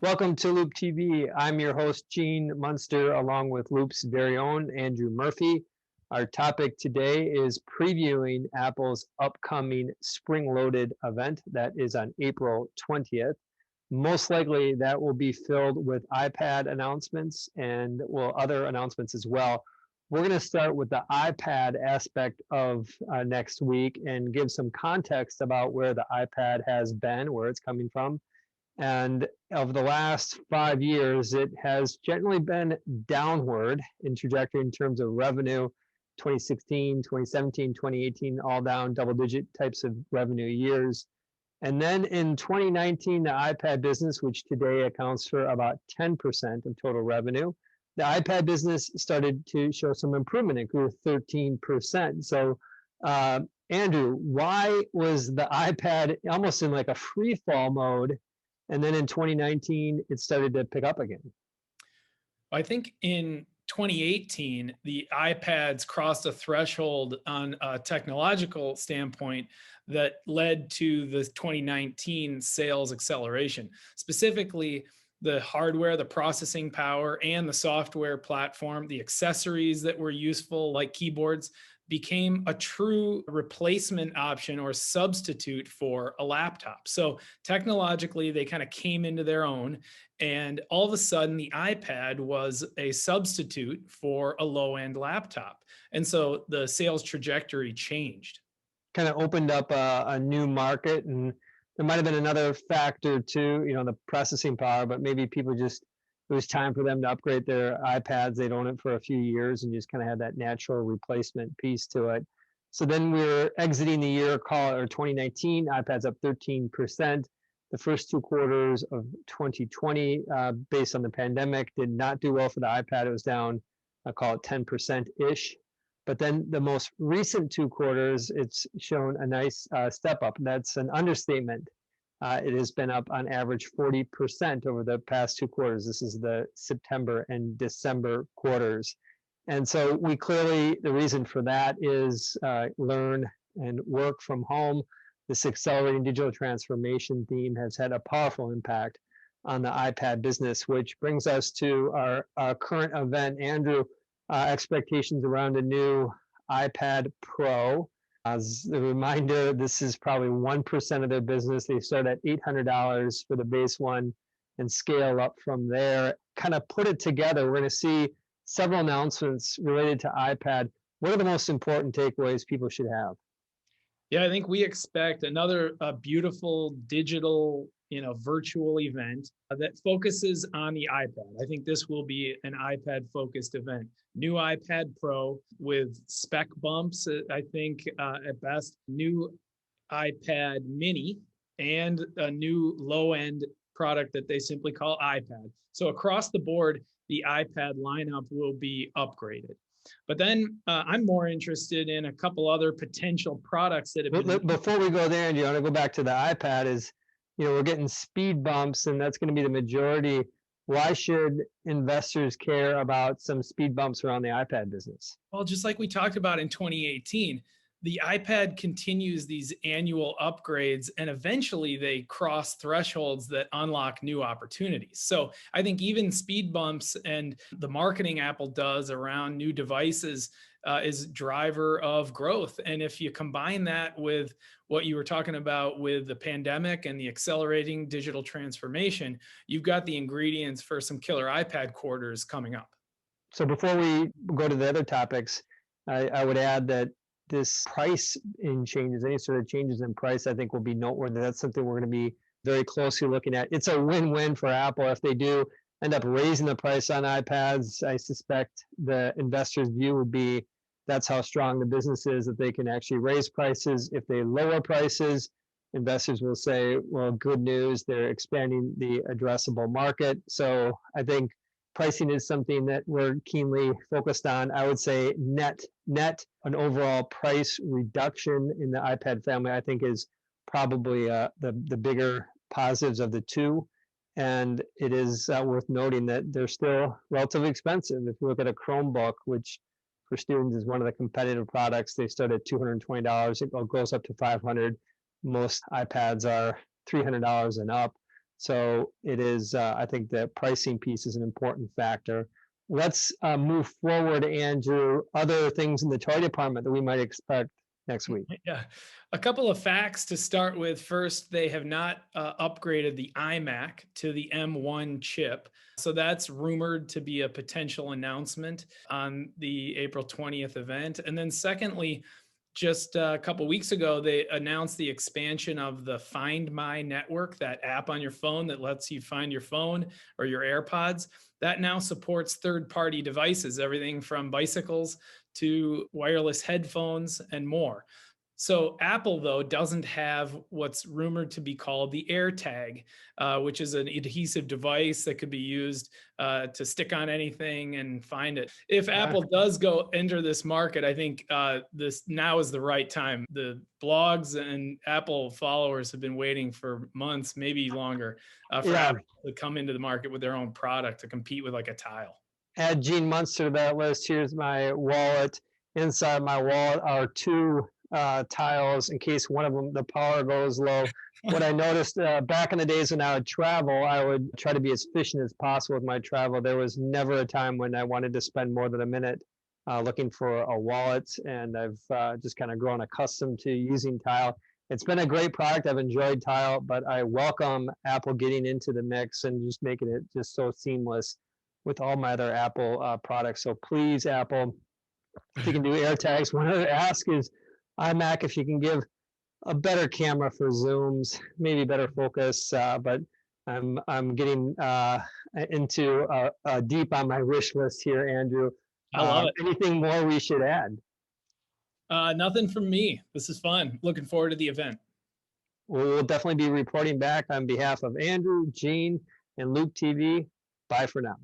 Welcome to Loup TV. I'm your host, Gene Munster, along with Loup's very own Andrew Murphy. Our topic today is previewing Apple's upcoming spring-loaded event that is on April 20th. Most likely that will be filled with iPad announcements and other announcements as well. We're going to start with the iPad aspect of next week and give some context about where the iPad has been, where it's coming from. And over the last 5 years, it has generally been downward in trajectory in terms of revenue. 2016, 2017, 2018, all down double-digit types of revenue years. And then in 2019, the iPad business, which today accounts for about 10% of total revenue, the iPad business started to show some improvement. It grew 13%. So, Andrew, why was the iPad almost in like a free fall mode? And then in 2019, it started to pick up again. I think in 2018, the iPads crossed a threshold on a technological standpoint that led to the 2019 sales acceleration. Specifically, the hardware, the processing power, and the software platform, the accessories that were useful, like keyboards, became a true replacement option or substitute for a laptop. So technologically, they kind of came into their own. And all of a sudden, the iPad was a substitute for a low end laptop. And so the sales trajectory changed. Kind of opened up a new market, and there might have been another factor too, the processing power, but maybe people just, it was time for them to upgrade their iPads. They'd own it for a few years and just kind of had that natural replacement piece to it. So then we're exiting the year, call it, or 2019, iPads up 13%. The first 2 quarters of 2020, based on the pandemic, did not do well for the iPad. It was down, I call it 10%-ish. But then the most recent 2 quarters, it's shown a nice step up. That's an understatement. It has been up on average 40% over the past 2 quarters. This is the September and December quarters. And so we clearly, the reason for that is learn and work from home. This accelerating digital transformation theme has had a powerful impact on the iPad business, which brings us to our current event. Andrew, expectations around a new iPad Pro. As a reminder, this is probably 1% of their business. They start at $800 for the base one and scale up from there. Kind of put it together, we're going to see several announcements related to iPad. What are the most important takeaways people should have? Yeah, I think we expect another beautiful digital, virtual event that focuses on the iPad. I think this will be an iPad-focused event. New iPad Pro with spec bumps, I think at best. New iPad Mini and a new low-end product that they simply call iPad. So across the board, the iPad lineup will be upgraded. But then I'm more interested in a couple other potential products that have been. Before we go there, and you want to go back to the iPad, we're getting speed bumps, and that's going to be the majority. Why should investors care about some speed bumps around the iPad business? Well, just like we talked about in 2018, the iPad continues these annual upgrades, and eventually they cross thresholds that unlock new opportunities. So I think even speed bumps and the marketing Apple does around new devices is driver of growth. And if you combine that with what you were talking about with the pandemic and the accelerating digital transformation, you've got the ingredients for some killer iPad quarters coming up. So before we go to the other topics, I would add that this price in changes, any sort of changes in price, I think will be noteworthy. That's something we're going to be very closely looking at. It's a win-win for Apple if they do end up raising the price on iPads. I suspect the investors' view would be that's how strong the business is, that they can actually raise prices. If they lower prices, investors will say, well, good news, they're expanding the addressable market. So I think pricing is something that we're keenly focused on. I would say net, an overall price reduction in the iPad family, I think is probably the bigger positives of the two. And it is worth noting that they're still relatively expensive. If you look at a Chromebook, which for students is one of the competitive products, they start at $220. It goes up to $500. Most iPads are $300 and up. So it is, I think the pricing piece is an important factor. Let's move forward, Andrew. Other things in the toy department that we might expect next week. Yeah, a couple of facts to start with. First, they have not upgraded the iMac to the M1 chip. So that's rumored to be a potential announcement on the April 20th event. And then secondly, just a couple weeks ago, they announced the expansion of the Find My network, that app on your phone that lets you find your phone or your AirPods. That now supports third-party devices, everything from bicycles to wireless headphones and more. So Apple, though, doesn't have what's rumored to be called the AirTag, which is an adhesive device that could be used to stick on anything and find it. If Apple does go enter this market, I think this now is the right time. The blogs and Apple followers have been waiting for months, maybe longer, for Apple to come into the market with their own product to compete with like a Tile. Add Gene Munster to that list. Here's my wallet. Inside my wallet are two tiles in case one of them, the power goes low. What I noticed back in the days when I would travel, I would try to be as efficient as possible with my travel. There was never a time when I wanted to spend more than a minute looking for a wallet, and I've just kind of grown accustomed to using Tile. It's been a great product. I've enjoyed Tile, but I welcome Apple getting into the mix and just making it just so seamless with all my other Apple products. So please, Apple, if you can do AirTags. One other ask is iMac, if you can give a better camera for zooms, maybe better focus. But I'm getting into deep on my wish list here, Andrew. I love it. Anything more we should add? Nothing from me. This is fun. Looking forward to the event. We'll definitely be reporting back on behalf of Andrew, Gene, and Loup TV. Bye for now.